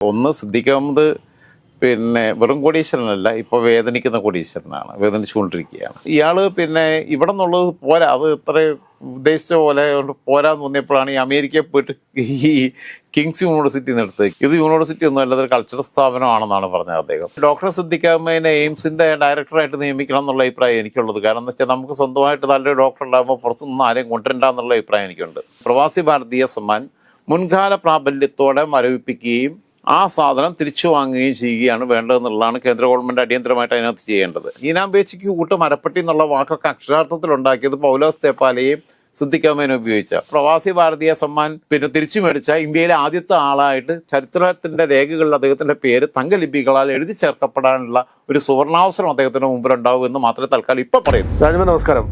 ഒന്ന് സിദ്ദിഖ് അഹമ്മദ് വെറും കോടീശ്വരനല്ല, ഇപ്പോൾ വേദനിക്കുന്ന കോടീശ്വരനാണ്, വേദനിച്ചുകൊണ്ടിരിക്കുകയാണ് ഇയാൾ. ഇവിടെ നിന്നുള്ളത് പോരാ, അത് ഇത്ര ഉദ്ദേശിച്ച പോലെ പോരാന്ന് തോന്നിയപ്പോഴാണ് ഈ അമേരിക്കയിൽ പോയിട്ട് ഈ കിങ്സ് യൂണിവേഴ്സിറ്റി എടുത്തത്. ഇത് യൂണിവേഴ്സിറ്റി ഒന്നും അല്ലാതെ ഒരു കൾച്ചറൽ സ്ഥാപനമാണെന്നാണ് പറഞ്ഞത് അദ്ദേഹം. ഡോക്ടർ സിദ്ദിഖ് അഹമ്മദിനെ എയിംസിന്റെ ഡയറക്ടറായിട്ട് നിയമിക്കണം എന്നുള്ള അഭിപ്രായം എനിക്കുള്ളത്. കാരണം എന്ന് വെച്ചാൽ നമുക്ക് സ്വന്തമായിട്ട് നല്ലൊരു ഡോക്ടർ ഉണ്ടാകുമ്പോൾ പുറത്തുനിന്ന് ആരെയും കൊണ്ടുവരണ്ട എന്നുള്ള അഭിപ്രായം എനിക്കുണ്ട്. പ്രവാസി ഭാരതീയ സമ്മാൻ മുൻകാല പ്രാബല്യത്തോടെ മരവിപ്പിക്കുകയും ആ സാധനം തിരിച്ചു വാങ്ങുകയും ചെയ്യുകയാണ് വേണ്ടതെന്നുള്ളതാണ് കേന്ദ്ര ഗവൺമെന്റ് അടിയന്തരമായിട്ട് അതിനകത്ത് ചെയ്യേണ്ടത്. ഈനാമ്പേച്ചിക്ക് കൂട്ട് മരപ്പട്ടി എന്നുള്ള വാക്കൊക്കെ അക്ഷരാർത്ഥത്തിൽ ഉണ്ടാക്കിയത് പൗലോസ് തേപ്പാലയും സിദ്ദിഖ് അഹമ്മദിനെ ഉപയോഗിച്ച പ്രവാസി ഭാരതീയ സമ്മാൻ തിരിച്ചു മേടിച്ച ഇന്ത്യയിലെ ആദ്യത്തെ ആളായിട്ട് ചരിത്രത്തിന്റെ രേഖകളിൽ അദ്ദേഹത്തിന്റെ പേര് തങ്കലിപികളാൽ എഴുതി ചേർക്കപ്പെടാനുള്ള ഒരു സുവർണാവസരം അദ്ദേഹത്തിന് മുമ്പിലുണ്ടാവും എന്ന് മാത്രമേ തൽക്കാലം ഇപ്പൊ പറയുന്നു. രാജമൻ നമസ്കാരം.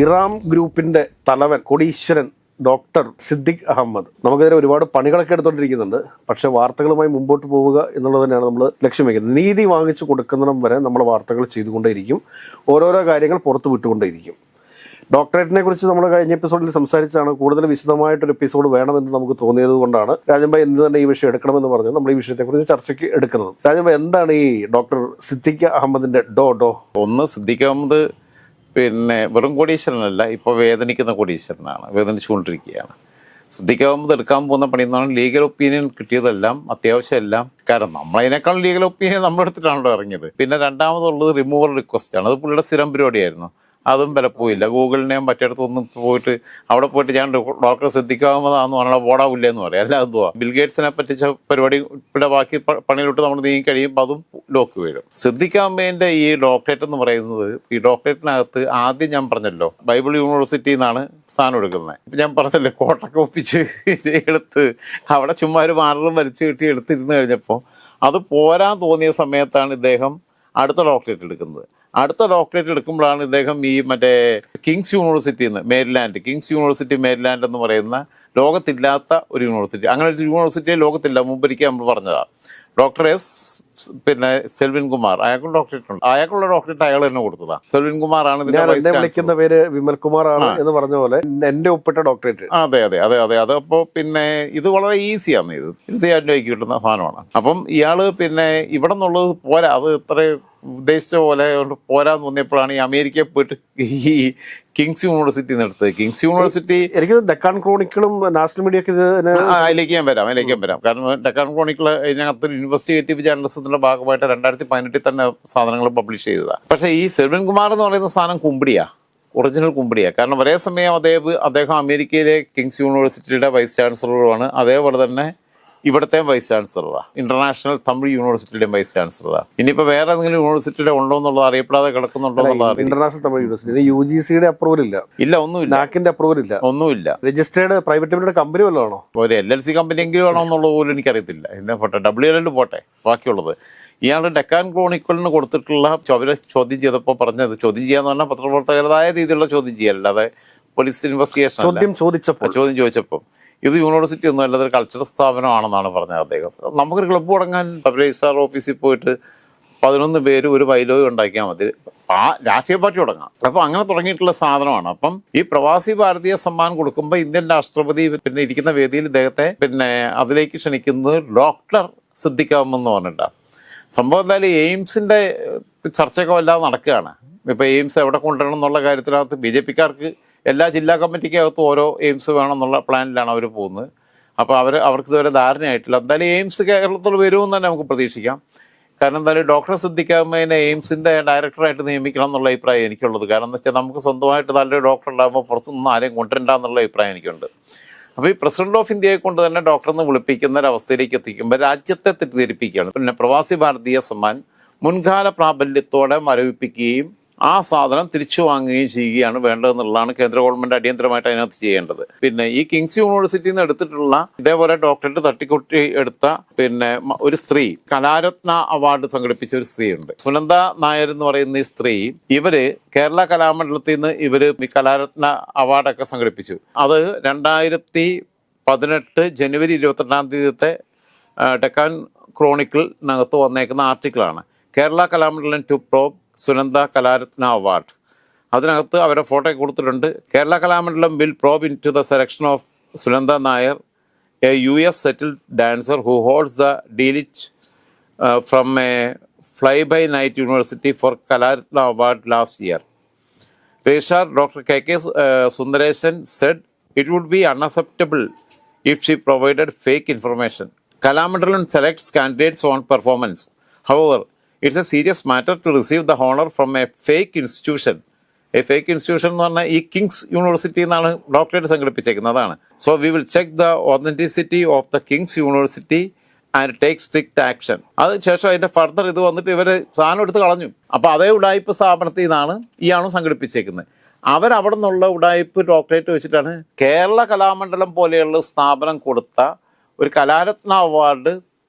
ഇറാം ഗ്രൂപ്പിന്റെ തലവൻ കോടീശ്വരൻ ഡോക്ടർ സിദ്ദിഖ് അഹമ്മദ് നമുക്കെതിരെ ഒരുപാട് പണികളൊക്കെ എടുത്തുകൊണ്ടിരിക്കുന്നുണ്ട്. പക്ഷെ വാർത്തകളുമായി മുമ്പോട്ട് പോവുക എന്നുള്ളത് തന്നെയാണ് നമ്മൾ ലക്ഷ്യം വയ്ക്കുന്നത്. നീതി വാങ്ങിച്ചു കൊടുക്കുന്നിടം വരെ നമ്മൾ വാർത്തകൾ ചെയ്തുകൊണ്ടേയിരിക്കും, ഓരോരോ കാര്യങ്ങൾ പുറത്തു വിട്ടുകൊണ്ടേയിരിക്കും. ഡോക്ടറേറ്റിനെ കുറിച്ച് നമ്മൾ കഴിഞ്ഞ എപ്പിസോഡിൽ സംസാരിച്ചാണ്. കൂടുതൽ വിശദമായിട്ടൊരു എപ്പിസോഡ് വേണമെന്ന് നമുക്ക് തോന്നിയത് കൊണ്ടാണ് രാജൻ ഭായ് എന്ത് തന്നെ ഈ വിഷയം എടുക്കണമെന്ന് പറഞ്ഞത് നമ്മൾ ഈ വിഷയത്തെക്കുറിച്ച് ചർച്ചയ്ക്ക് എടുക്കുന്നത്. രാജൻ ഭായ്, എന്താണ് ഈ ഡോക്ടർ സിദ്ദിഖ് അഹമ്മദിന്റെ ഒന്ന് സിദ്ദിഖ് അഹമ്മദ് വെറും കോടീശ്വരനല്ല, ഇപ്പോൾ വേദനിക്കുന്ന കോടീശ്വരനാണ്, വേദനിച്ചുകൊണ്ടിരിക്കുകയാണ്. സിദ്ദിഖ് അഹമ്മദ് എടുക്കാൻ പോകുന്ന പണി എന്നാണ് ലീഗൽ ഒപ്പീനിയൻ കിട്ടിയതെല്ലാം അത്യാവശ്യം എല്ലാം. കാരണം നമ്മളതിനേക്കാൾ ലീഗൽ ഒപ്പീനിയൻ നമ്മളെടുത്തിട്ടാണല്ലോ ഇറങ്ങിയത്. പിന്നെ രണ്ടാമതുള്ളത് റിമൂവൽ റിക്വസ്റ്റ് ആണ്. അത് പുള്ളിയുടെ സ്ഥിരം പരിപാടിയായിരുന്നു. അതും വിലപ്പോയില്ല. ഗൂഗിളിനെയും മറ്റിടത്തൊന്നും പോയിട്ട് അവിടെ പോയിട്ട് ഞാൻ ഡോക്ടർ സിദ്ദിഖ് അഹമ്മദാന്ന് പറഞ്ഞാൽ ഓടാവില്ലെന്ന് പറയാം. അല്ല എന്തുവാ ബിൽഗേറ്റ്സിനെ പറ്റിച്ച പരിപാടി ഇവിടെ ബാക്കി പണിയിലോട്ട് നമ്മൾ നീങ്ങി കഴിയുമ്പോൾ അതും ലോക്ക് വീഴും. സിദ്ദിഖ് അഹമ്മദിന്റെ ഈ ഡോക്ടറേറ്റ് എന്ന് പറയുന്നത്, ഈ ഡോക്ടറേറ്റിനകത്ത് ആദ്യം ഞാൻ പറഞ്ഞല്ലോ ബൈബിൾ യൂണിവേഴ്സിറ്റിയിൽ നിന്നാണ് സ്ഥാനം എടുക്കുന്നത്. ഇപ്പം ഞാൻ പറഞ്ഞല്ലോ കോട്ടൊക്കെ ഒപ്പിച്ച് എടുത്ത് അവിടെ ചുമ്മാ ഒരു മാറും വലിച്ചു കെട്ടി എടുത്തിരുന്ന് കഴിഞ്ഞപ്പോൾ അത് പോരാൻ തോന്നിയ സമയത്താണ് ഇദ്ദേഹം അടുത്ത ഡോക്ടറേറ്റ് എടുക്കുന്നത്. അടുത്ത ഡോക്ടറേറ്റ് എടുക്കുമ്പോഴാണ് ഇദ്ദേഹം ഈ കിങ്സ് യൂണിവേഴ്സിറ്റിയിൽ നിന്ന് കിങ്സ് യൂണിവേഴ്സിറ്റി മേരിലാൻഡ് എന്ന് പറയുന്ന ലോകത്തില്ലാത്ത ഒരു യൂണിവേഴ്സിറ്റി, അങ്ങനെ ഒരു യൂണിവേഴ്സിറ്റി ലോകത്തില്ല. മുമ്പൊരിക്കൽ നമ്മൾ പറഞ്ഞതാണ്. ഡോക്ടർ സെൽവിൻ കുമാർ, അയാൾക്കുള്ള ഡോക്ടറേറ്റ് ഉണ്ട്. അയാൾക്കുള്ള ഡോക്ടറേറ്റ് അയാൾ തന്നെ കൊടുത്തതാണ്. സെൽവിൻ കുമാർ ആണ് വിളിക്കുന്ന പേര് വിമൽ കുമാർ ആണ് എന്ന് പറഞ്ഞ പോലെ എന്റെ ഒപ്പിട്ട ഡോക്ടറേറ്റ്. അതെ അതെ അതെ അതെ അതെ. അപ്പോൾ ഇത് വളരെ ഈസിയാണ്. ഇത് 20,000 രൂപയ്ക്ക് കിട്ടുന്ന സാധനമാണ്. അപ്പം ഇയാള് ഇവിടെ നിന്നുള്ളത് പോരാ, അത് ഇത്ര ഉദ്ദേശിച്ച പോലെ പോരാന്ന് തോന്നിയപ്പോഴാണ് ഈ അമേരിക്കയിൽ പോയിട്ട് ഈ കിങ്സ് യൂണിവേഴ്സിറ്റി എടുത്തത്. കിങ്സ് യൂണിവേഴ്സിറ്റി എനിക്ക് ഡെക്കാൻ ക്രോണിക്കിളും നാഷണൽ മീഡിയ ഒക്കെ അതിലേക്ക് ഞാൻ വരാം. കാരണം ഡെക്കാൻ ക്രോണിക്കിൾ ഇതിനകത്ത് ഇൻവെസ്റ്റിഗേറ്റീവ് ജേർണലിസത്തിന്റെ ഭാഗമായിട്ട് 2018 തന്നെ സാധനങ്ങൾ പബ്ലിഷ് ചെയ്തതാണ്. പക്ഷേ ഈ സെൽവിൻ കുമാർ എന്ന് പറയുന്ന സാധനം കുമ്പിടിയാ, ഒറിജിനൽ കുമ്പിടിയാ. കാരണം ഒരേ സമയം അദ്ദേഹം അമേരിക്കയിലെ കിങ്സ് യൂണിവേഴ്സിറ്റിയുടെ വൈസ് ചാൻസലറുമാണ്, അതേപോലെ തന്നെ ഇവിടുത്തെ വൈസ് ചാൻസലറാണ്, ഇന്റർനാഷണൽ തമിഴ് യൂണിവേഴ്സിറ്റിയുടെയും വൈസ് ചാൻസലറാണ്. ഇനിയിപ്പോൾ വേറെ ഏതെങ്കിലും യൂണിവേഴ്സിറ്റിയുടെ ഉണ്ടോ എന്നുള്ളത് അറിയപ്പെടാതെ കിടക്കുന്നുണ്ടോ എന്നുള്ളത്. ഇന്റർനാഷണൽ തമിഴ് യൂണിവേഴ്സിറ്റി UGCയുടെ അപ്രൂവൽ ഇല്ല, ഒന്നുമില്ല. നാക്കിന്റെ അപ്രൂവൽ ഇല്ല, ഒന്നുമില്ല. രജിസ്റ്റേർഡ് പ്രൈവറ്റ് ലിമിറ്റഡ് കമ്പനി വല്ലതാണോ? ഒരു LLC കമ്പനി എങ്കിലും ആണോ എന്നുള്ളത് പോലും എനിക്കറിയത്തില്ല. എന്താ പോട്ടെ, WLL പോട്ടെ, ബാക്കിയുള്ളത്. ഇയാൾ ഡെക്കാൻ ക്രോണിക്കിളിന് കൊടുത്തിട്ടുള്ള അവരെ ചോദ്യം ചെയ്തപ്പോൾ പറഞ്ഞത്, ചോദ്യം ചെയ്യാന്ന് പറഞ്ഞാൽ പത്രപ്രവർത്തകരുടേതായ രീതിയിലുള്ള ചോദ്യം ചെയ്യല്ലാതെ പോലീസ് ഇൻവെസ്റ്റിഗേഷൻ ചോദ്യം ചോദിച്ചപ്പോൾ ഇത് യൂണിവേഴ്സിറ്റി ഒന്നും അല്ലാതെ ഒരു കൾച്ചറൽ സ്ഥാപനമാണെന്നാണ് പറഞ്ഞത് അദ്ദേഹം. നമുക്കൊരു ക്ലബ്ബ് തുടങ്ങാൻ രജിസ്ട്രാർ ഓഫീസിൽ പോയിട്ട് 11 പേര് ഒരു ബൈലോയും ഉണ്ടാക്കിയാൽ മതി, രാഷ്ട്രീയ പാർട്ടി തുടങ്ങാം. അപ്പം അങ്ങനെ തുടങ്ങിയിട്ടുള്ള സാധനമാണ്. അപ്പം ഈ പ്രവാസി ഭാരതീയ സമ്മാൻ കൊടുക്കുമ്പോൾ ഇന്ത്യൻ രാഷ്ട്രപതി ഇരിക്കുന്ന വേദിയിൽ ഇദ്ദേഹത്തെ അതിലേക്ക് ക്ഷണിക്കുന്നത് ഡോക്ടർ സിദ്ദിഖ് അഹമ്മദ് എന്ന് പറഞ്ഞിട്ടാണ്. സംഭവം എന്തായാലും എയിംസിന്റെ ചർച്ചയൊക്കെ വല്ലാതെ നടക്കുകയാണ്. ഇപ്പൊ എയിംസ് എവിടെ കൊണ്ടുവരണം എന്നുള്ള കാര്യത്തിനകത്ത് BJPക്കാർക്ക് എല്ലാ ജില്ലാ കമ്മിറ്റിക്കകത്തും ഓരോ എയിംസ് വേണമെന്നുള്ള പ്ലാനിലാണ് അവർ പോകുന്നത്. അപ്പോൾ അവർക്ക് ഇതുവരെ ധാരണയായിട്ടില്ല. എന്തായാലും എയിംസ് കേരളത്തിൽ വരുമെന്ന് തന്നെ നമുക്ക് പ്രതീക്ഷിക്കാം. കാരണം എന്തായാലും ഡോക്ടർ സിദ്ദിഖ് അഹമ്മദിനെ എയിംസിന്റെ ഡയറക്ടറായിട്ട് നിയമിക്കണം എന്നുള്ള അഭിപ്രായം എനിക്കുള്ളത്. കാരണം എന്ന് വെച്ചാൽ നമുക്ക് സ്വന്തമായിട്ട് നല്ലൊരു ഡോക്ടർ ഉണ്ടാകുമ്പോൾ പുറത്തുനിന്ന് ആരെയും കൊണ്ടുവരണ്ട എന്നുള്ള അഭിപ്രായം എനിക്കുണ്ട്. അപ്പോൾ ഈ പ്രസിഡന്റ് ഓഫ് ഇന്ത്യയെ കൊണ്ട് തന്നെ ഡോക്ടറിന് വിളിപ്പിക്കുന്ന ഒരു അവസ്ഥയിലേക്ക് എത്തിക്കുമ്പോൾ രാജ്യത്തെ തെറ്റിദ്ധരിപ്പിക്കുകയാണ്. പ്രവാസി ഭാരതീയ സമ്മാൻ മുൻകാല പ്രാബല്യത്തോടെ മരവിപ്പിക്കുകയും ആ സാധനം തിരിച്ചു വാങ്ങുകയും ചെയ്യുകയാണ് വേണ്ടതെന്നുള്ളതാണ് കേന്ദ്ര ഗവൺമെന്റ് അടിയന്തരമായിട്ട് അതിനകത്ത് ചെയ്യേണ്ടത്. ഈ കിങ്സ് യൂണിവേഴ്സിറ്റിയിൽ നിന്ന് എടുത്തിട്ടുള്ള ഇതേപോലെ ഡോക്ടറേറ്റ് തട്ടിക്കൊട്ടി എടുത്ത ഒരു സ്ത്രീ, കലാരത്ന അവാർഡ് സംഘടിപ്പിച്ച ഒരു സ്ത്രീയുണ്ട്, സുനന്ദ നായർ എന്ന് പറയുന്ന ഈ സ്ത്രീ. ഇവര് കേരള കലാമണ്ഡലത്തിൽ നിന്ന് ഈ കലാരത്ന അവാർഡൊക്കെ സംഘടിപ്പിച്ചു. അത് 2018 ജനുവരി 22 ഡെക്കാൻ ക്രോണിക്കിളിനകത്ത് വന്നേക്കുന്ന ആർട്ടിക്കിളാണ്. Kerala Kalamandalam to probe Sunanda Kalaratna award. അതിനകത്ത് അവരെ ഫോട്ടോ കൊടുത്തിട്ടുണ്ട്. Kerala Kalamandalam will probe into the selection of Sunanda Nair a US settled dancer who holds the D.Litt from a fly-by-night university for Kalaratna Award last year. Registrar Dr. K.K. Sundaresan said it would be unacceptable if she provided fake information. Kalamandalam selects candidates on performance. However, it's a serious matter to receive the honor from a fake institution. A fake institution എന്ന് പറഞ്ഞാൽ ഈ Kings university എന്നാണ് doctorate സംഘടിപ്പിച്ചേക്കുന്നതാണ്. So we will check the authenticity of the Kings university and take strict action. അതിനുശേഷം അതിന്റെ further ഇത് വന്നിട്ട് ഇവർ സാധനം എടുത്ത് കളഞ്ഞു. അപ്പോൾ അതേ ഉടായ്പ സ്ഥാപനത്തിൽ നിന്നാണ് ഇയാളും സംഘടിപ്പിച്ചേക്കുന്നത്. അവരവിടെ നിന്നുള്ള ഉടായ്പ് ഡോക്ടറേറ്റ് വെച്ചിട്ടാണ് കേരള കലാമണ്ഡലം പോലെയുള്ള സ്ഥാപനം കൊടുത്ത ഒരു കലാരത്ന അവാർഡ്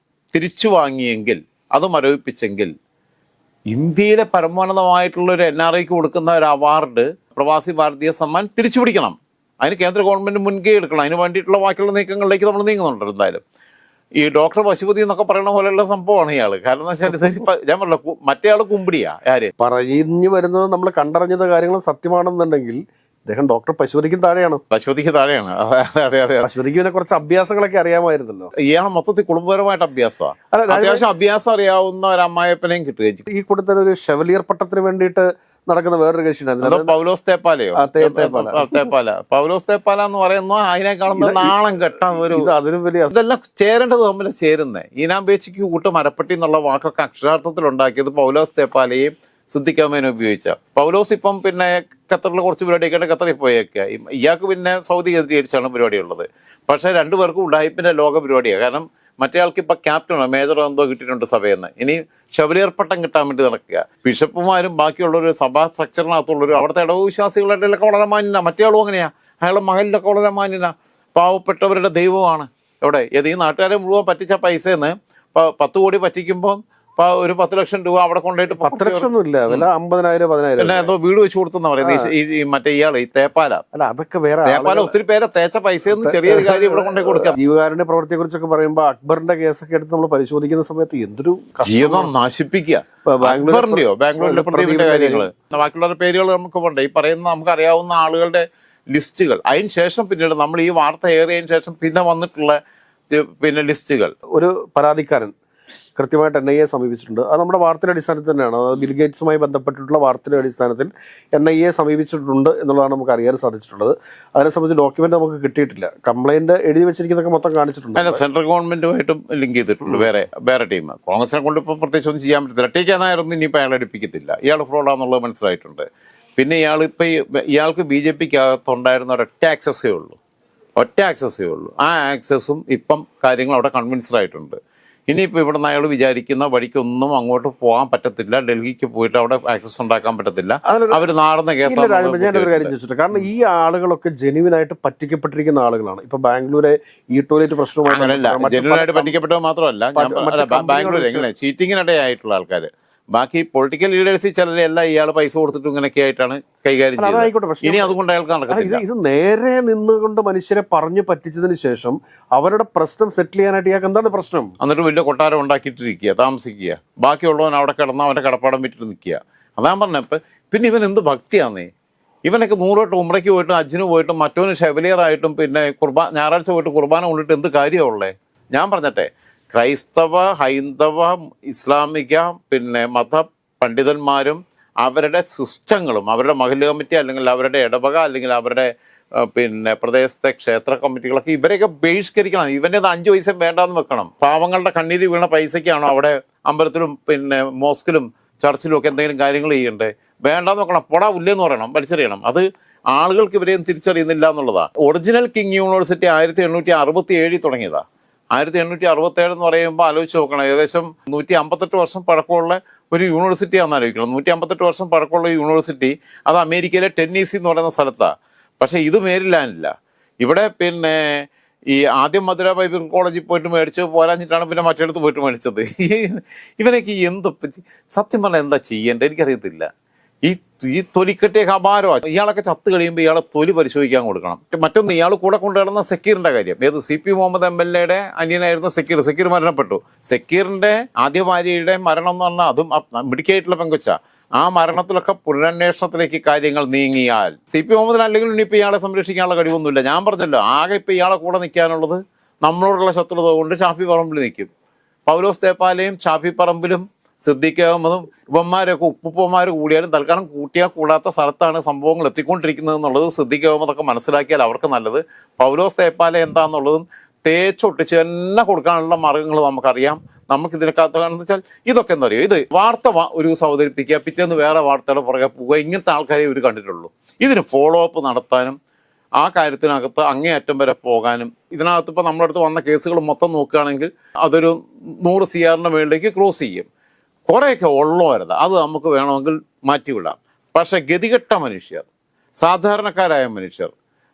തിരിച്ചു വാങ്ങിയെങ്കിൽ, അത് മരവിപ്പിച്ചെങ്കിൽ, ഇന്ത്യയിലെ പരമോന്നതമായിട്ടുള്ള ഒരു NRIക്ക് കൊടുക്കുന്ന ഒരു അവാർഡ് പ്രവാസി ഭാരതീയ സമ്മാൻ തിരിച്ചു പിടിക്കണം. അതിന് കേന്ദ്ര ഗവൺമെൻറ് മുൻകൈ എടുക്കണം. അതിന് വേണ്ടിയിട്ടുള്ള ബാക്കിയുള്ള നീക്കങ്ങളിലേക്ക് നമ്മൾ നീങ്ങുന്നുണ്ട്. എന്തായാലും ഈ ഡോക്ടർ പശുപതി എന്നൊക്കെ പറയുന്ന പോലെയുള്ള സംഭവമാണ് ഇയാൾ. കാരണം എന്ന് വെച്ചാൽ ഞാൻ പറഞ്ഞ മറ്റേ ആൾ കുമ്പിടിയാ. ആര് പറഞ്ഞു വരുന്നത് നമ്മൾ കണ്ടറിഞ്ഞത് കാര്യങ്ങൾ സത്യമാണെന്നുണ്ടെങ്കിൽ അദ്ദേഹം ഡോക്ടർ പശുപതിക്കും താഴെയാണ്. പശുപതിക്ക് താഴെയാണ്. അതെ അതെ. പശുപതിക്ക് പിന്നെ കുറച്ച് അഭ്യാസങ്ങളൊക്കെ അറിയാമായിരുന്നല്ലോ. ഇയാൾ മൊത്തത്തിൽ കുടുംബപരമായിട്ട് അഭ്യാസമാണ്. അത്യാവശ്യം അഭ്യാസം അറിയാവുന്ന ഒരു അമ്മായപ്പനെയും കിട്ടുകയും ചെയ്യും. ഈ കൂട്ടത്തിൽ ഒരു ഷെവലിയർ പട്ടത്തിന് വേണ്ടിയിട്ട് നടക്കുന്ന വേറൊരു കക്ഷിയാണ് പൗലോസ് തേപ്പാലയോ. തേപ്പാല പൗലോസ് തേപ്പാല എന്ന് പറയുന്ന അതിനെ കാണുന്ന നാളം കെട്ടാൻ ഒരു അതിനും വലിയ ഇതെല്ലാം ചേരേണ്ടത് തമ്മിൽ ചേരുന്നത്. ഈനാമ്പേച്ചിക്ക് കൂട്ട് മരപ്പട്ടി എന്നുള്ള വാക്കൊക്കെ അക്ഷരാർത്ഥത്തിൽ ഉണ്ടാക്കിയത് പൗലോസ് തേപ്പാലയും സിദ്ദിഖാമേനെ ഉപയോഗിച്ച. പൗലോസ് ഇപ്പം പിന്നെ ഖത്തറിൽ കുറച്ച് പരിപാടിയൊക്കെ ഖത്തറിൽ പോയേക്കുക. ഇയാൾക്ക് പിന്നെ സൗദി കേന്ദ്രീകരിച്ചാണ് പരിപാടിയുള്ളത്. പക്ഷേ രണ്ടുപേർക്കും ഉഡായിപ്പിന്റെ ലോക പരിപാടിയാണ്. കാരണം മറ്റേ ആൾക്ക് ഇപ്പം ക്യാപ്റ്റനോ മേജറോ എന്തോ കിട്ടിയിട്ടുണ്ട് സഭയിൽ നിന്ന്. ഇനി ഷെവലിയർ പട്ടം കിട്ടാൻ വേണ്ടി നടക്കുക. ബിഷപ്പുമാരും ബാക്കിയുള്ളൊരു സഭാ സ്ട്രക്ചറിനകത്തുള്ളൊരു അവിടുത്തെ ഇടവ് വിശ്വാസികളുടെ ഇടയിലൊക്കെ വളരെ മാന്യനാണ്. മറ്റേ ആളും അങ്ങനെയാണ്. അയാളുടെ മകളിലൊക്കെ വളരെ മാന്യനാണ്. പാവപ്പെട്ടവരുടെ ദൈവമാണ്. എവിടെ ഈ നാട്ടുകാരെ മുഴുവൻ പറ്റിച്ച പൈസയെന്ന് 10 കോടി പറ്റിക്കുമ്പോൾ ഒരു 10 ലക്ഷം രൂപ അവിടെ കൊണ്ടുപോയിട്ട് 10 ലക്ഷമൊന്നുമില്ല, വില 50,000-10,000 എന്തോ വീട് വെച്ച് കൊടുത്തെന്ന് പറയുന്നത്. ഈ മറ്റേ ഇയാള് ഈ തേപ്പാല അല്ല, അതൊക്കെ വേറെ തേപ്പാല ഒത്തിരി പേരെ തേച്ച പൈസയൊന്നും ചെറിയൊരു കാര്യം ഇവിടെ കൊണ്ടേ കൊടുക്കാം. ജീവകാരുണ്യ പ്രവൃത്തിയെ കുറിച്ചൊക്കെ പറയുമ്പോൾ അക്ബറിന്റെ കേസൊക്കെ എടുത്ത് നമ്മൾ പരിശോധിക്കുന്ന സമയത്ത് എന്തൊരു ജീവൻ നശിപ്പിക്കുക. ബാംഗ്ലൂരിന്റെയോ ബാംഗ്ലൂരിന്റെ പ്രതിവിന്റെ കാര്യങ്ങള് ബാക്കിയുള്ള പേരുകൾ നമുക്ക് പോണ്ടേ. ഈ പറയുന്ന നമുക്ക് അറിയാവുന്ന ആളുകളുടെ ലിസ്റ്റുകൾ, അതിന് ശേഷം പിന്നീട് നമ്മൾ ഈ വാർത്ത ഏറിയതിനു ശേഷം പിന്നെ വന്നിട്ടുള്ള പിന്നെ ലിസ്റ്റുകൾ. ഒരു പരാതിക്കാരൻ കൃത്യമായിട്ട് NIA സമീപിച്ചിട്ടുണ്ട്. അത് നമ്മുടെ വാർത്തയുടെ അടിസ്ഥാനത്തിൽ തന്നെയാണ്. അത് ബിൽഗേറ്റ്സുമായി ബന്ധപ്പെട്ടിട്ടുള്ള വാർത്തയുടെ അടിസ്ഥാനത്തിൽ NIA സമീപിച്ചിട്ടുണ്ട് എന്നുള്ളതാണ് നമുക്ക് അറിയാൻ സാധിച്ചിട്ടുള്ളത്. അതിനെ സംബന്ധിച്ച് ഡോക്യുമെന്റ് നമുക്ക് കിട്ടിയിട്ടില്ല. കംപ്ലൈന്റ് എഴുതി വെച്ചിരിക്കുന്നതൊക്കെ മൊത്തം കാണിച്ചിട്ടുണ്ട്. അല്ല, സെൻട്രൽ ഗവൺമെന്റുമായിട്ടും ലിങ്ക് ചെയ്തിട്ടുണ്ട്. വേറെ ടീം. കോൺഗ്രസിനെ കൊണ്ട് ഇപ്പോൾ പ്രത്യേകിച്ച് ഒന്നും ചെയ്യാൻ പറ്റത്തില്ല. ടി.കെ. നായരൊന്നും ഇനിയിപ്പോൾ അയാൾ എടുപ്പിക്കത്തില്ല. ഇയാൾ ഫ്രോഡാന്നുള്ളത് മനസ്സിലായിട്ടുണ്ട്. പിന്നെ ഇയാൾക്ക് BJPക്ക് അകത്തുണ്ടായിരുന്ന ഒരൊറ്റ ആക്സസേ ഉള്ളൂ. ആ ആക്സസും ഇപ്പം കാര്യങ്ങൾ അവിടെ കൺവിൻസ്ഡ് ആയിട്ടുണ്ട്. ഇനിയിപ്പോൾ ഇവിടെ നിന്ന് അയാൾ വിചാരിക്കുന്ന വഴിക്കൊന്നും അങ്ങോട്ട് പോകാൻ പറ്റത്തില്ല. ഡൽഹിക്ക് പോയിട്ട് അവിടെ ആക്സസ് ഉണ്ടാക്കാൻ പറ്റത്തില്ല. അവർ നാടുന്ന കേസാണ്. ഞാനൊരു കാര്യം ചോദിച്ചിട്ട്, കാരണം ഈ ആളുകളൊക്കെ ജെന്യുവിനായിട്ട് പറ്റിക്കപ്പെട്ടിരിക്കുന്ന ആളുകളാണ്. ഇപ്പൊ ബാംഗ്ലൂരെ ഈ ടോയ്ലറ്റ് പ്രശ്നവുമായി ജെന്യുവിനായിട്ട് പറ്റിക്കപ്പെട്ടത് മാത്രമല്ല, ബാംഗ്ലൂർ എങ്ങനെ ചീറ്റിങ്ങിനിടയായിട്ടുള്ള ആൾക്കാർ, ബാക്കി പൊളിറ്റിക്കൽ ലീഡേഴ്സിൽ ചിലരെല്ലാം ഇയാൾ പൈസ കൊടുത്തിട്ട് ഇങ്ങനെയൊക്കെ ആയിട്ടാണ് കൈകാര്യം ചെയ്യുന്നത്. ഇനി അതുകൊണ്ട് അയാൾക്ക് നടക്കത്തില്ല. ഇത് നേരെ നിന്നുകൊണ്ട് മനുഷ്യരെ പറഞ്ഞു പറ്റിച്ചതിന് ശേഷം അവരുടെ പ്രശ്നം സെറ്റിൽ ചെയ്യാനായിട്ട് ഇയാൾക്ക് എന്താണ് പ്രശ്നം? എന്നിട്ട് വലിയ കൊട്ടാരം ഉണ്ടാക്കിയിട്ടിരിക്കുക, താമസിക്കുക, ബാക്കിയുള്ളവൻ അവിടെ കിടന്ന് അവൻ്റെ കടപ്പാടം വിറ്റിട്ട് നിൽക്കുക. അതാ പറഞ്ഞപ്പോൾ പിന്നെ ഇവൻ എന്ത് ഭക്തിയാന്നേ. ഇവനൊക്കെ 100 വട്ടം ഉംറയ്ക്ക് പോയിട്ടും ഹജ്ജിന് പോയിട്ടും മറ്റവന് ഷെവലിയറായിട്ടും പിന്നെ ഞായറാഴ്ച പോയിട്ട് കുർബാന കൊണ്ടിട്ട് എന്ത് കാര്യമുള്ളേ? ഞാൻ പറഞ്ഞട്ടെ, ക്രൈസ്തവ, ഹൈന്ദവ, ഇസ്ലാമിക പിന്നെ മത പണ്ഡിതന്മാരും അവരുടെ സിസ്റ്റങ്ങളും അവരുടെ മഹല്ല് കമ്മിറ്റി അല്ലെങ്കിൽ അവരുടെ ഇടവക അല്ലെങ്കിൽ അവരുടെ പിന്നെ പ്രദേശത്തെ ക്ഷേത്ര കമ്മിറ്റികളൊക്കെ ഇവരെയൊക്കെ ബഹിഷ്കരിക്കണം. ഇവൻ്റെ 5 പൈസ വേണ്ടാന്ന് വെക്കണം. പാവങ്ങളുടെ കണ്ണീര് വീണ പൈസയ്ക്കാണോ അവിടെ അമ്പലത്തിലും പിന്നെ മോസ്കിലും ചർച്ചിലും ഒക്കെ എന്തെങ്കിലും കാര്യങ്ങൾ ചെയ്യണ്ടേ? വേണ്ടാന്ന് നോക്കണം. പൊടാ ഉല്ലെന്ന് പറയണം, വലിച്ചെറിയണം. അത് ആളുകൾക്ക് ഇവരെയും തിരിച്ചറിയുന്നില്ല എന്നുള്ളതാണ്. ഒറിജിനൽ കിങ് യൂണിവേഴ്സിറ്റി 1867 തുടങ്ങിയതാണ്. 1867 എന്ന് പറയുമ്പോൾ ആലോചിച്ച് നോക്കണം, ഏകദേശം 158 വർഷം പഴക്കമുള്ള ഒരു യൂണിവേഴ്സിറ്റിയാണെന്ന് ആലോചിക്കണം. 158 വർഷം പഴക്കമുള്ള യൂണിവേഴ്സിറ്റി അത് അമേരിക്കയിലെ ടെന്നീസി എന്ന് പറയുന്ന സ്ഥലത്താണ്. പക്ഷേ ഇത് മേരിലാൻഡില്ല. ഇവിടെ പിന്നെ ഈ ആദ്യം മധുര ബൈബിൾ കോളേജിൽ പോയിട്ട് മേടിച്ച് പോരാഞ്ഞിട്ടാണ് പിന്നെ മറ്റേടത്ത് പോയിട്ട് മേടിച്ചത്. ഇവനൊക്കെ സത്യം പറഞ്ഞാൽ എന്താ ചെയ്യേണ്ടത് എനിക്കറിയത്തില്ല. ഈ തൊലിക്കെട്ടിയൊക്കെ അപാരമാണ്. ഇയാളൊക്കെ ചത്ത് കഴിയുമ്പോൾ ഇയാളെ തൊലി പരിശോധിക്കാൻ കൊടുക്കണം. മറ്റൊന്ന്, ഇയാൾ കൂടെ കൊണ്ടുവരുന്ന സക്കീറിന്റെ കാര്യം. ഏത് CP മുഹമ്മദ് MLA അനിയനായിരുന്ന സക്കീർ മരണപ്പെട്ടു. സക്കീറിന്റെ ആദ്യ ഭാര്യയുടെ മരണം എന്ന് പറഞ്ഞാൽ അതും മിടുക്കിയായിട്ടുള്ള പെങ്കൊച്ച. ആ മരണത്തിലൊക്കെ പുനരന്വേഷണത്തിലേക്ക് കാര്യങ്ങൾ നീങ്ങിയാൽ CP മുഹമ്മദിന് അല്ലെങ്കിൽ ഇനിയിപ്പോൾ ഇയാളെ സംരക്ഷിക്കാനുള്ള കഴിവൊന്നുമില്ല. ഞാൻ പറഞ്ഞല്ലോ, ആകെ ഇപ്പം ഇയാളെ കൂടെ നിൽക്കാനുള്ളത് നമ്മളോടുള്ള ശത്രുത കൊണ്ട് ഷാഫി പറമ്പിൽ നിൽക്കും. പൗലോസ് തേപ്പാലയും ഷാഫി പറമ്പിലും സിദ്ദീഖ് അഹമ്മദും ഇവന്മാരൊക്കെ ഉപ്പുപ്പന്മാർ കൂടിയാലും തൽക്കാലം കൂട്ടിയാൽ കൂടാത്ത സ്ഥലത്താണ് സംഭവങ്ങൾ എത്തിക്കൊണ്ടിരിക്കുന്നത് എന്നുള്ളത് സിദ്ദീഖ് അഹമ്മദൊക്കെ മനസ്സിലാക്കിയാൽ അവർക്ക് നല്ലത്. പൗലോസ് തേപ്പാല എന്താണെന്നുള്ളതും തേച്ചൊട്ടിച്ച് തന്നെ കൊടുക്കാനുള്ള മാർഗ്ഗങ്ങൾ നമുക്കറിയാം. നമുക്ക് ഇതിനകത്ത് കാണുന്നത് വെച്ചാൽ ഇതൊക്കെ എന്താ പറയുക, ഇത് വാർത്ത ഒരു ദിവസം അവതരിപ്പിക്കുക, പിറ്റേന്ന് വേറെ വാർത്തയുടെ പുറകെ പോവുക, ഇങ്ങനത്തെ ആൾക്കാരെ ഇവർ കണ്ടിട്ടുള്ളൂ. ഇതിന് ഫോളോ അപ്പ് നടത്താനും ആ കാര്യത്തിനകത്ത് അങ്ങേയറ്റം വരെ പോകാനും, ഇതിനകത്ത് ഇപ്പോൾ നമ്മുടെ അടുത്ത് വന്ന കേസുകൾ മൊത്തം നോക്കുകയാണെങ്കിൽ അതൊരു 100 CR മുകളിലേക്ക് ക്രോസ് ചെയ്യും. കുറേയൊക്കെ ഉള്ളവരുത്, അത് നമുക്ക് വേണമെങ്കിൽ മാറ്റിവിടാം. പക്ഷേ ഗതികെട്ട മനുഷ്യർ, സാധാരണക്കാരായ മനുഷ്യർ,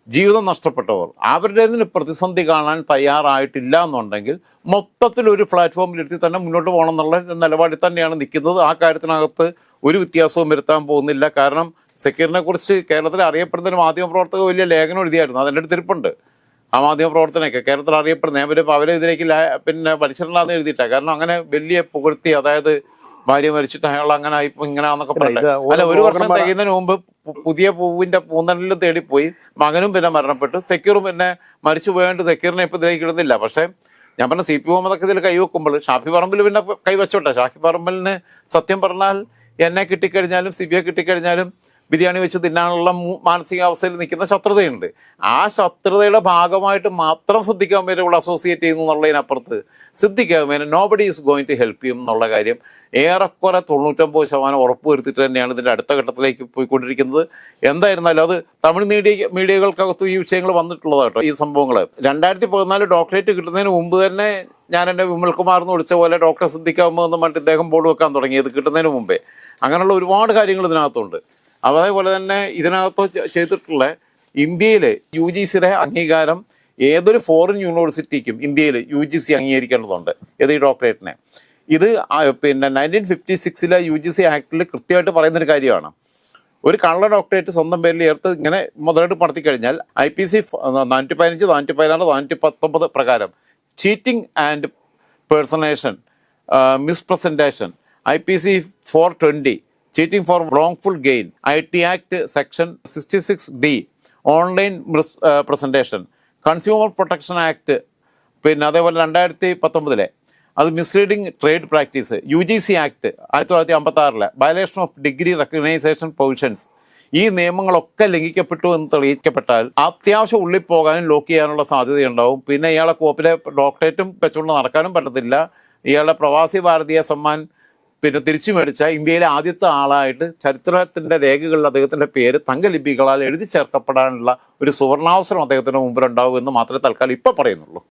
ജീവിതം നഷ്ടപ്പെട്ടവർ, അവരുടെ പ്രതിസന്ധി കാണാൻ തയ്യാറായിട്ടില്ല എന്നുണ്ടെങ്കിൽ മൊത്തത്തിൽ ഒരു പ്ലാറ്റ്ഫോമിലെത്തി തന്നെ മുന്നോട്ട് പോകണം എന്നുള്ള നിലപാടിൽ തന്നെയാണ് നിൽക്കുന്നത്. ആ കാര്യത്തിനകത്ത് ഒരു വ്യത്യാസവും വരുത്താൻ പോകുന്നില്ല. കാരണം സക്കീറിനെ കുറിച്ച് കേരളത്തിൽ അറിയപ്പെടുന്ന മാധ്യമപ്രവർത്തകർ വലിയ ലേഖനം എഴുതിയായിരുന്നു, അതിൻ്റെ അടുത്ത് തിരുപ്പുണ്ട്. ആ മാധ്യമപ്രവർത്തനമൊക്കെ കേരളത്തിൽ അറിയപ്പെടുന്ന അവരെ ഇതിലേക്ക് പിന്നെ മനുഷ്യരില്ലാന്ന് എഴുതിയിട്ടാണ്. കാരണം അങ്ങനെ വലിയ പുകഴ്ത്തി, അതായത് ഭാര്യ മരിച്ചിട്ട് അയാൾ അങ്ങനെ ഇങ്ങനെയാന്നൊക്കെ പറഞ്ഞിട്ട്, അല്ല, 1 വർഷം തികയുന്നതിന് മുമ്പ് പുതിയ പൂവിന്റെ പൂന്തലിൽ തേടിപ്പോയി. മകനും പിന്നെ മരണപ്പെട്ടു, സെക്യൂറും പിന്നെ മരിച്ചു പോയാണ്ട് സെക്യൂറിനെ ഇപ്പം ഇതിലേക്ക് ഇടുന്നില്ല. പക്ഷേ ഞാൻ പറഞ്ഞ CP മുഹമ്മദൊക്കെ ഇതിൽ കൈവെക്കുമ്പോൾ ഷാഫി പറമ്പിൽ പിന്നെ കൈവച്ചോട്ടെ. ഷാഫി പറമ്പിലിന് സത്യം പറഞ്ഞാൽ എന്നെ കിട്ടിക്കഴിഞ്ഞാലും CBI കിട്ടിക്കഴിഞ്ഞാലും ബിരിയാണി വെച്ച് തിന്നാനുള്ള മാനസികാവസ്ഥയിൽ നിൽക്കുന്ന ശത്രുതയുണ്ട്. ആ ശത്രുതയുടെ ഭാഗമായിട്ട് മാത്രം സിദ്ദീഖ് അഹമ്മദിനെ ഇവിടെ അസോസിയേറ്റ് ചെയ്യുന്നു എന്നുള്ളതിനപ്പുറത്ത് സിദ്ദീഖ് അഹമ്മദിനെ nobody is going to help ചെയ്യും എന്നുള്ള കാര്യം ഏറെക്കുറെ 99% ഉറപ്പ് വരുത്തിയിട്ട് തന്നെയാണ് ഇതിൻ്റെ അടുത്ത ഘട്ടത്തിലേക്ക് പോയിക്കൊണ്ടിരിക്കുന്നത്. എന്തായിരുന്നാലും അത് തമിഴ് മീഡിയകൾക്കകത്ത് ഈ വിഷയങ്ങൾ വന്നിട്ടുള്ളതാട്ടോ, ഈ സംഭവങ്ങൾ. 2014 ഡോക്ടറേറ്റ് കിട്ടുന്നതിന് മുമ്പ് തന്നെ ഞാൻ എൻ്റെ വിമൽകുമാർ എന്ന് വിളിച്ച പോലെ ഡോക്ടർ സിദ്ദീഖ് അഹമ്മദ് എന്ന് പറഞ്ഞിട്ട് ഇദ്ദേഹം ബോർഡ് വെക്കാൻ തുടങ്ങിയത് കിട്ടുന്നതിന് മുമ്പേ. അങ്ങനെയുള്ള ഒരുപാട് കാര്യങ്ങൾ ഇതിനകത്തുണ്ട്. അതേപോലെ തന്നെ ഇതിനകത്ത് ചെയ്തിട്ടുള്ള ഇന്ത്യയിലെ UGCയുടെ അംഗീകാരം ഏതൊരു ഫോറിൻ യൂണിവേഴ്സിറ്റിക്കും ഇന്ത്യയിൽ UGC അംഗീകരിക്കേണ്ടതുണ്ട്. ഏത് ഈ ഡോക്ടറേറ്റിനെ. ഇത് പിന്നെ 1956 UGC ആക്ടിൽ കൃത്യമായിട്ട് പറയുന്നൊരു കാര്യമാണ്. ഒരു കള്ള ഡോക്ടറേറ്റ് സ്വന്തം പേരിൽ ചേർത്ത് ഇങ്ങനെ മുതലെടുപ്പ് നടത്തി കഴിഞ്ഞാൽ IPC 415, 416, 419 പ്രകാരം cheating and personation, misrepresentation, IPC 420 cheating for wrongful gain, IT act section 66D online presentation, consumer protection act, പിന്നെ അതേപോലെ 2019 അത് misleading trade practice, UGC act 1956 violation of degree recognition provisions. ഈ നിയമങ്ങളൊക്കെ ലംഘിക്കപ്പെട്ടു എന്ന് തെളിയിക്കപ്പെട്ടാൽ അത്യാവശ്യം ഉള്ളിൽ പോകാനും ലോക്ക് ചെയ്യാനുള്ള സാധ്യതയുണ്ടാവും. പിന്നെ ഇയാളെ കോപ്പിലെ ഡോക്ടറേറ്റും വെച്ചുകൊണ്ട് നടക്കാനും പറ്റത്തില്ല. ഇയാളുടെ പ്രവാസി ഭാരതീയ സമ്മാൻ പിന്നെ തിരിച്ചു മേടിച്ച ഇന്ത്യയിലെ ആദ്യത്തെ ആളായിട്ട് ചരിത്രത്തിൻ്റെ രേഖകളിൽ അദ്ദേഹത്തിൻ്റെ പേര് തങ്കലിപികളാൽ എഴുതി ചേർക്കപ്പെടാനുള്ള ഒരു സുവർണാവസരം അദ്ദേഹത്തിന് മുമ്പിലുണ്ടാവും എന്ന് മാത്രമേ തൽക്കാലം ഇപ്പോൾ പറയുന്നുള്ളൂ.